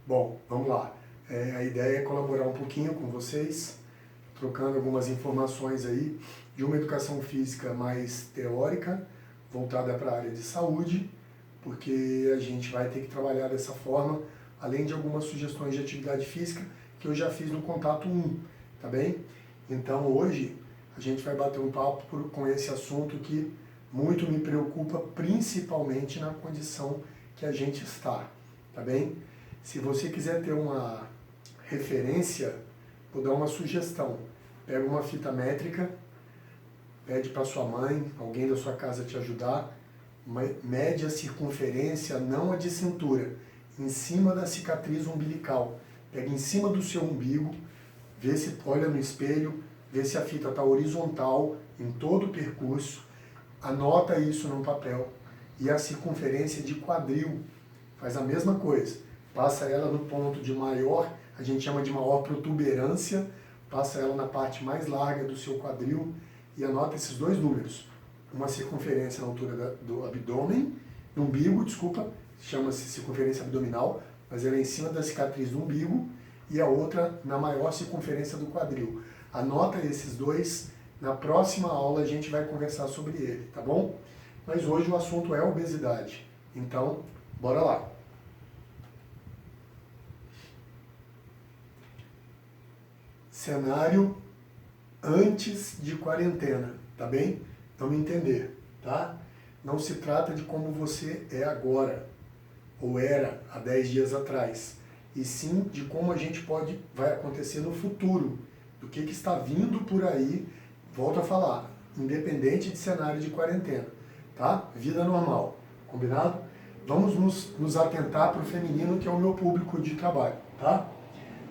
Bom, vamos lá. A ideia é colaborar um pouquinho com vocês, trocando algumas informações aí de uma educação física mais teórica, voltada para a área de saúde, porque a gente vai ter que trabalhar dessa forma, além de algumas sugestões de atividade física que eu já fiz no Contato 1, tá bem? Então hoje a gente vai bater um papo com esse assunto que muito me preocupa, principalmente na condição que a gente está, tá bem? Se você quiser ter uma referência, vou dar uma sugestão. Pega uma fita métrica, pede para sua mãe, alguém da sua casa te ajudar, mede a circunferência, não a de cintura, em cima da cicatriz umbilical. Pega em cima do seu umbigo, vê se olha no espelho, vê se a fita está horizontal em todo o percurso, anota isso no papel. E a circunferência de quadril, faz a mesma coisa. Passa ela no ponto de maior, a gente chama de maior protuberância, passa ela na parte mais larga do seu quadril e anota esses dois números. Uma circunferência na altura do abdômen, do umbigo, desculpa, chama-se circunferência abdominal, mas ela é em cima da cicatriz do umbigo, e a outra na maior circunferência do quadril. Anota esses dois, na próxima aula a gente vai conversar sobre ele, tá bom? Mas hoje o assunto é obesidade, então bora lá. Cenário antes de quarentena, tá bem? Vamos entender, tá? Não se trata de como você é agora, ou era há 10 dias atrás, e sim de como a gente vai acontecer no futuro, do que está vindo por aí, volto a falar, independente de cenário de quarentena, tá? Vida normal, combinado? Vamos nos atentar para o feminino, que é o meu público de trabalho, tá?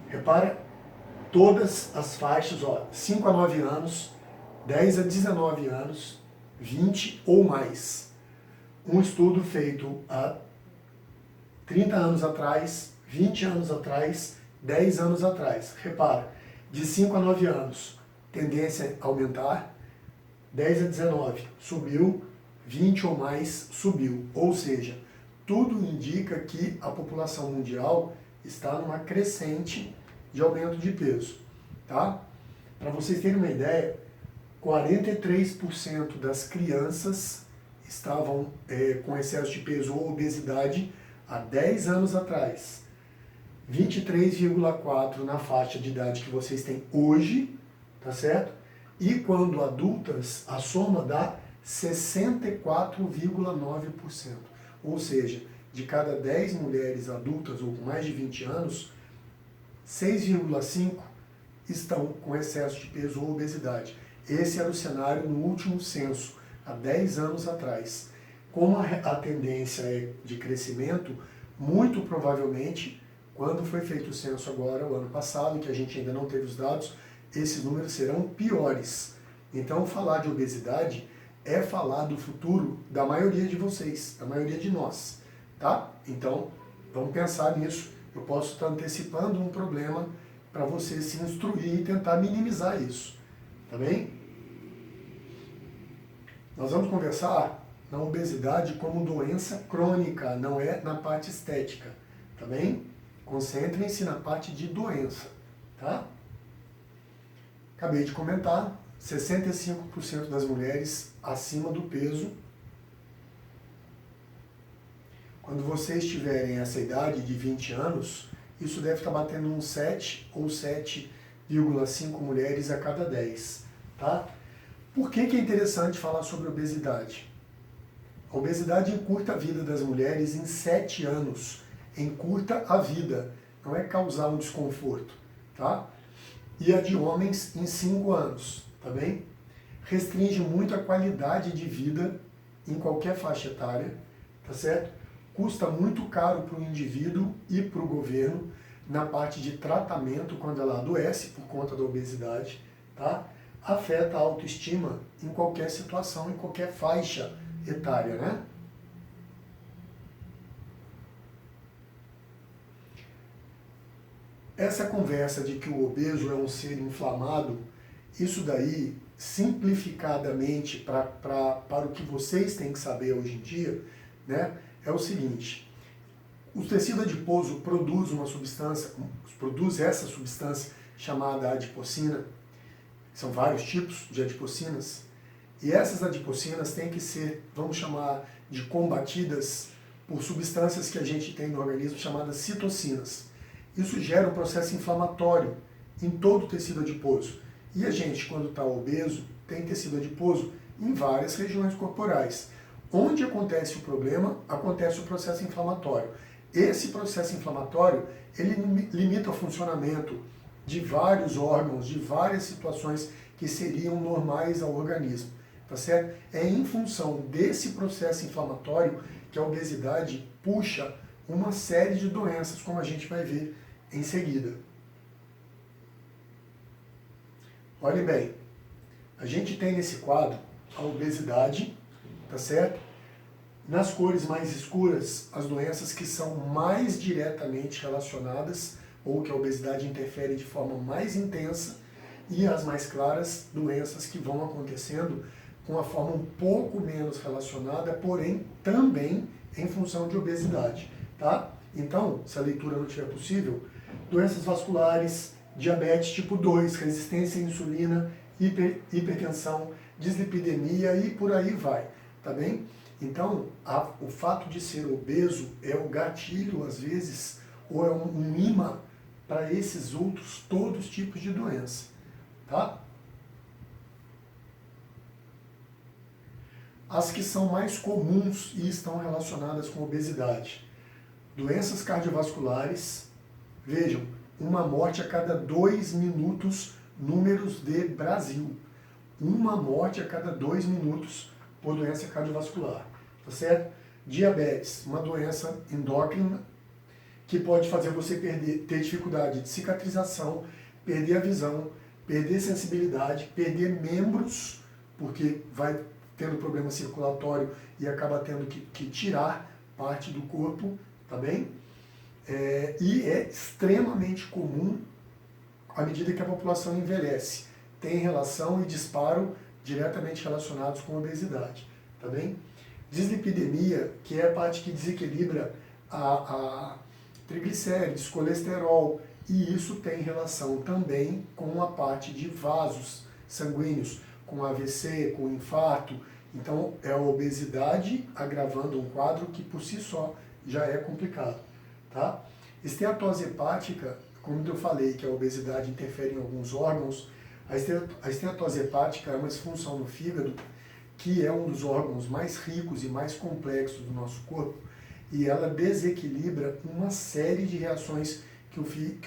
Repara, todas as faixas, ó, 5 a 9 anos, 10 a 19 anos, 20 ou mais. Um estudo feito há 30 anos atrás, 20 anos atrás, 10 anos atrás. Repara, de 5 a 9 anos, tendência a aumentar, 10 a 19 subiu, 20 ou mais subiu. Ou seja, tudo indica que a população mundial está numa crescente de aumento de peso, tá? Para vocês terem uma ideia, 43% das crianças estavam com excesso de peso ou obesidade há 10 anos atrás. 23,4% na faixa de idade que vocês têm hoje, tá certo? E quando adultas, a soma dá 64,9%. Ou seja, de cada 10 mulheres adultas ou com mais de 20 anos, 6,5 estão com excesso de peso ou obesidade. Esse era o cenário no último censo, há 10 anos atrás. Como a tendência é de crescimento, muito provavelmente, quando foi feito o censo agora, o ano passado, que a gente ainda não teve os dados, esses números serão piores. Então, falar de obesidade é falar do futuro da maioria de vocês, da maioria de nós, tá? Então, vamos pensar nisso. Eu posso estar antecipando um problema para você se instruir e tentar minimizar isso, tá bem? Nós vamos conversar na obesidade como doença crônica, não é na parte estética, tá bem? Concentrem-se na parte de doença, tá? Acabei de comentar, 65% das mulheres acima do peso. Quando vocês tiverem essa idade de 20 anos, isso deve estar batendo uns 7 ou 7,5 mulheres a cada 10, tá? Por que é interessante falar sobre obesidade? A obesidade encurta a vida das mulheres em 7 anos. Encurta a vida, não é causar um desconforto, tá? E a de homens em 5 anos, tá bem? Restringe muito a qualidade de vida em qualquer faixa etária, tá certo? Custa muito caro para o indivíduo e para o governo na parte de tratamento quando ela adoece por conta da obesidade, tá? Afeta a autoestima em qualquer situação, em qualquer faixa etária, né? Essa conversa de que o obeso é um ser inflamado, isso daí, simplificadamente, para o que vocês têm que saber hoje em dia, né, é o seguinte: O tecido adiposo produz uma substância, produz essa substância chamada adipocina. São vários tipos de adipocinas. E essas adipocinas têm que ser, vamos chamar de combatidas por substâncias que a gente tem no organismo chamadas citocinas. Isso gera um processo inflamatório em todo o tecido adiposo. E a gente, quando está obeso, tem tecido adiposo em várias regiões corporais. Onde acontece o problema, acontece o processo inflamatório. Esse processo inflamatório, ele limita o funcionamento de vários órgãos, de várias situações que seriam normais ao organismo, tá certo? É em função desse processo inflamatório que a obesidade puxa uma série de doenças, como a gente vai ver em seguida. Olhe bem, a gente tem nesse quadro a obesidade, tá certo? Nas cores mais escuras, as doenças que são mais diretamente relacionadas ou que a obesidade interfere de forma mais intensa, e as mais claras, doenças que vão acontecendo com uma forma um pouco menos relacionada, porém também em função de obesidade, tá? Então, se a leitura não estiver possível, doenças vasculares, diabetes tipo 2, resistência à insulina, hipertensão, dislipidemia e por aí vai, tá bem? Então, o fato de ser obeso é o gatilho, às vezes, ou é um imã para esses outros todos tipos de doença, tá? As que são mais comuns e estão relacionadas com obesidade. Doenças cardiovasculares, vejam, uma morte a cada 2 minutos, números de Brasil. Uma morte a cada 2 minutos por doença cardiovascular, tá certo? Diabetes, uma doença endócrina que pode fazer você ter dificuldade de cicatrização, perder a visão, perder sensibilidade, perder membros, porque vai tendo problema circulatório e acaba tendo que tirar parte do corpo, tá bem? E é extremamente comum à medida que a população envelhece. Tem relação e disparo diretamente relacionados com a obesidade, tá bem? Dislipidemia, que é a parte que desequilibra a triglicérides, colesterol, e isso tem relação também com a parte de vasos sanguíneos, com AVC, com infarto. Então é a obesidade agravando um quadro que por si só já é complicado, tá? Esteatose hepática, como eu falei que a obesidade interfere em alguns órgãos, a esteatose hepática é uma disfunção no fígado, que é um dos órgãos mais ricos e mais complexos do nosso corpo, e ela desequilibra uma série de reações que o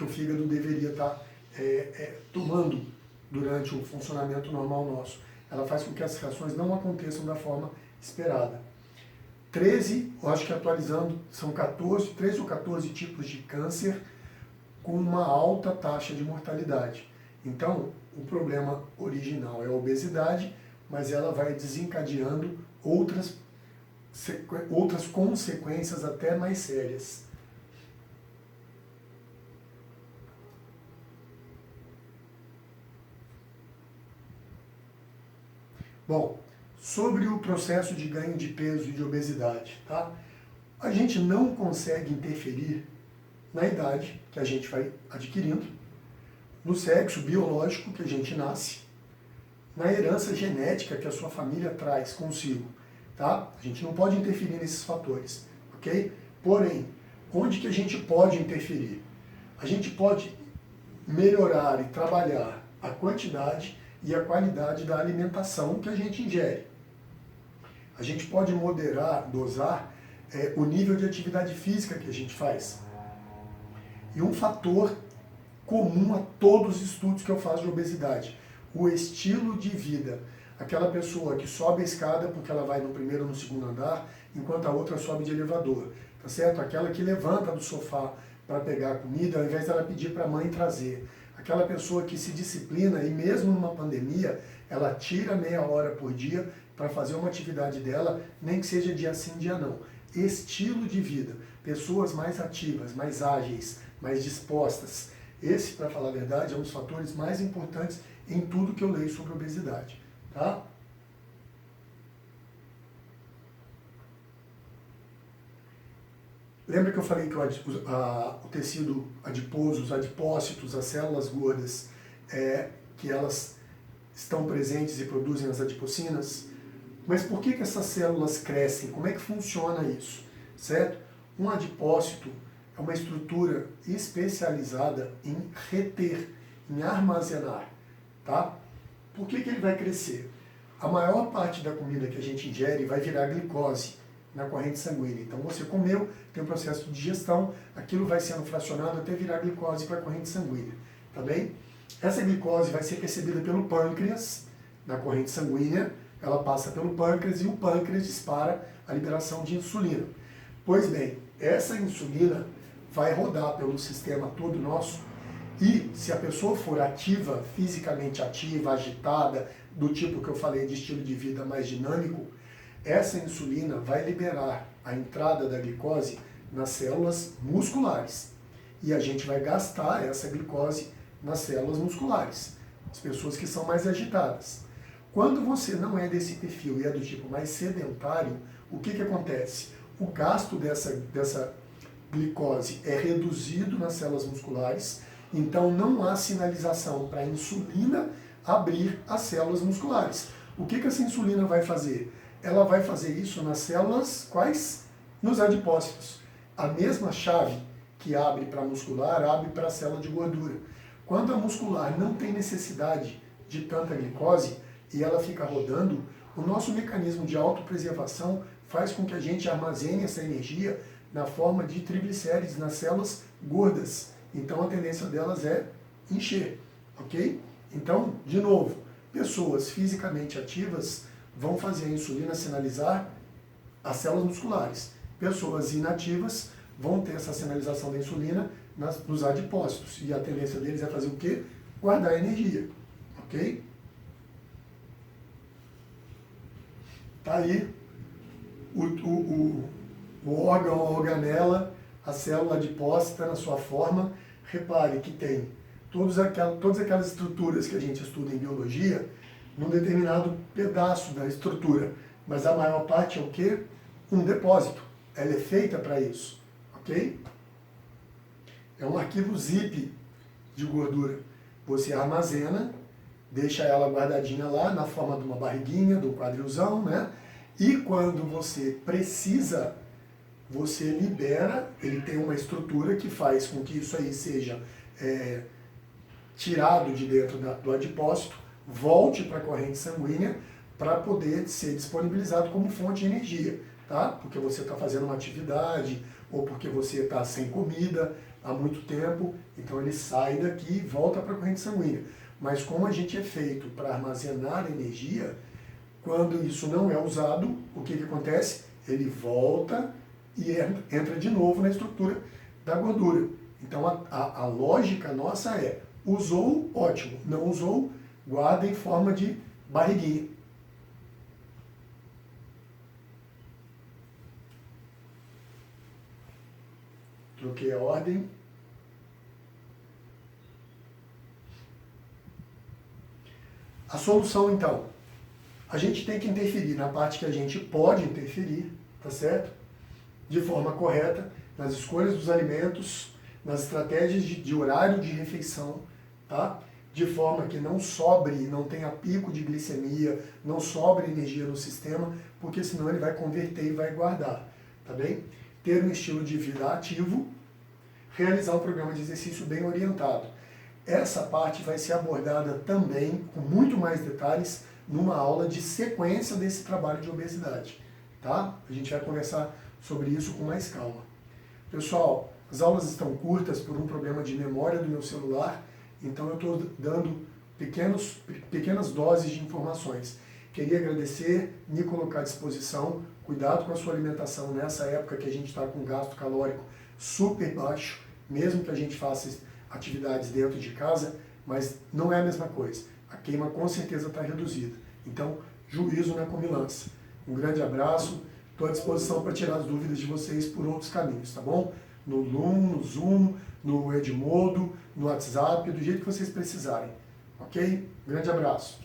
fígado deveria estar tomando durante o funcionamento normal nosso. Ela faz com que as reações não aconteçam da forma esperada. 13, eu acho que atualizando, são 13 ou 14 tipos de câncer com uma alta taxa de mortalidade. Então, o problema original é a obesidade, mas ela vai desencadeando outras consequências até mais sérias. Bom, sobre o processo de ganho de peso e de obesidade, tá? A gente não consegue interferir na idade que a gente vai adquirindo, no sexo biológico que a gente nasce, na herança genética que a sua família traz consigo, tá? A gente não pode interferir nesses fatores, ok? Porém, onde que a gente pode interferir? A gente pode melhorar e trabalhar a quantidade e a qualidade da alimentação que a gente ingere. A gente pode moderar, dosar o nível de atividade física que a gente faz. E um fator comum a todos os estudos que eu faço de obesidade, o estilo de vida. Aquela pessoa que sobe a escada porque ela vai no primeiro ou no segundo andar, enquanto a outra sobe de elevador, tá certo? Aquela que levanta do sofá para pegar a comida, ao invés dela pedir para a mãe trazer. Aquela pessoa que se disciplina e mesmo numa pandemia, ela tira meia hora por dia para fazer uma atividade dela, nem que seja dia sim, dia não. Estilo de vida, pessoas mais ativas, mais ágeis, mais dispostas. Esse, para falar a verdade, é um dos fatores mais importantes em tudo que eu leio sobre obesidade, tá? Lembra que eu falei que o tecido adiposo, os adipócitos, as células gordas, que elas estão presentes e produzem as adipocinas? Mas por que essas células crescem? Como é que funciona isso? Certo? Um adipócito é uma estrutura especializada em reter, em armazenar. Tá? Por que ele vai crescer? A maior parte da comida que a gente ingere vai virar glicose na corrente sanguínea. Então você comeu, tem um processo de digestão, aquilo vai sendo fracionado até virar glicose para a corrente sanguínea. Tá bem? Essa glicose vai ser percebida pelo pâncreas na corrente sanguínea, ela passa pelo pâncreas e o pâncreas dispara a liberação de insulina. Pois bem, essa insulina vai rodar pelo sistema todo nosso e se a pessoa for ativa, fisicamente ativa, agitada, do tipo que eu falei de estilo de vida mais dinâmico, essa insulina vai liberar a entrada da glicose nas células musculares. E a gente vai gastar essa glicose nas células musculares, as pessoas que são mais agitadas. Quando você não é desse perfil e é do tipo mais sedentário, o que acontece? O gasto dessa glicose é reduzido nas células musculares, então não há sinalização para a insulina abrir as células musculares. O que essa insulina vai fazer? Ela vai fazer isso nas células quais? Nos adipócitos. A mesma chave que abre para a muscular, abre para a célula de gordura. Quando a muscular não tem necessidade de tanta glicose e ela fica rodando, o nosso mecanismo de autopreservação faz com que a gente armazene essa energia na forma de triglicérides nas células gordas. Então a tendência delas é encher, ok? Então, de novo, pessoas fisicamente ativas vão fazer a insulina sinalizar as células musculares. Pessoas inativas vão ter essa sinalização da insulina nos adipócitos. E a tendência deles é fazer o quê? Guardar energia, ok? Tá aí o órgão, a organela, a célula adipócita na sua forma. Repare que tem todas aquelas estruturas que a gente estuda em biologia num determinado pedaço da estrutura, mas a maior parte é o quê? Um depósito. Ela é feita para isso, ok? É um arquivo zip de gordura. Você armazena, deixa ela guardadinha lá na forma de uma barriguinha, de um quadrilzão, né? E quando você precisa, você libera, ele tem uma estrutura que faz com que isso aí seja tirado de dentro do adipócito, volte para a corrente sanguínea para poder ser disponibilizado como fonte de energia, tá? Porque você está fazendo uma atividade ou porque você está sem comida há muito tempo, então ele sai daqui e volta para a corrente sanguínea. Mas como a gente é feito para armazenar energia, quando isso não é usado, o que acontece? Ele volta e entra de novo na estrutura da gordura. Então a lógica nossa é, usou, ótimo, não usou, guarda em forma de barriguinha. Troquei a ordem. A solução, então, a gente tem que interferir na parte que a gente pode interferir, tá certo? De forma correta, nas escolhas dos alimentos, nas estratégias de horário de refeição, tá? De forma que não sobre, não tenha pico de glicemia, não sobre energia no sistema, porque senão ele vai converter e vai guardar, tá bem? Ter um estilo de vida ativo, realizar um programa de exercício bem orientado. Essa parte vai ser abordada também, com muito mais detalhes, numa aula de sequência desse trabalho de obesidade, tá? A gente vai conversar sobre isso com mais calma. Pessoal, as aulas estão curtas por um problema de memória do meu celular, então eu estou dando pequenas doses de informações. Queria agradecer, me colocar à disposição, cuidado com a sua alimentação nessa época que a gente está com gasto calórico super baixo, mesmo que a gente faça atividades dentro de casa, mas não é a mesma coisa. A queima com certeza está reduzida. Então, juízo na comilança. Um grande abraço, estou à disposição para tirar as dúvidas de vocês por outros caminhos, tá bom? No Loom, no Zoom, no Edmodo, no WhatsApp, do jeito que vocês precisarem. Ok? Grande abraço.